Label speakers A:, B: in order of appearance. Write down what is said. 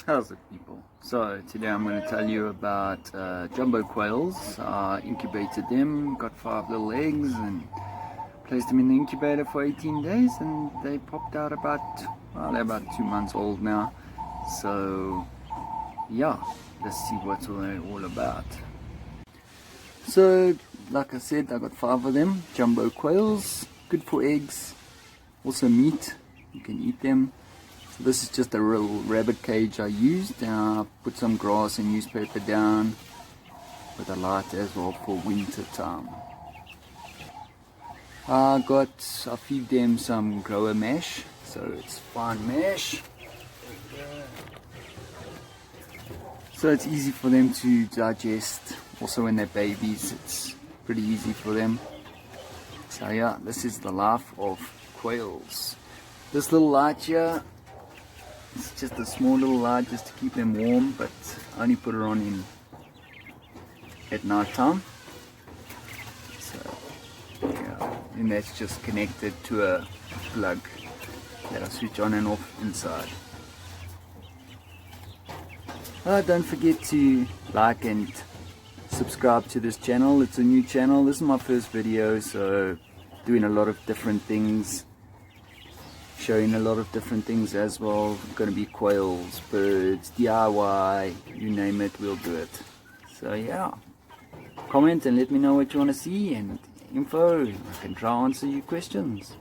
A: How's it, people? So today I'm going to tell you about jumbo quails. I incubated them, got 5 little eggs and placed them in the incubator for 18 days, and they popped out they're about 2 months old now. So yeah, let's see what's all about. So like I said, I got 5 of them, jumbo quails, good for eggs, also meat, you can eat them. So this is just a real rabbit cage I used. I put some grass and newspaper down with a light as well for winter time. I feed them some grower mash, so it's fine mash. So it's easy for them to digest. Also when they're babies, it's pretty easy for them. So yeah, this is the life of quails. This little light here, it's just a small little light just to keep them warm, but I only put it on at night time. So yeah, and that's just connected to a plug that I switch on and off inside. Don't forget to like and subscribe to this channel. It's a new channel. This is my first video, so doing a lot of different things, showing a lot of different things as well. Going to be quails, birds, DIY, you name it, we'll do it. So yeah, comment and let me know what you want to see, and info, I can try and answer your questions.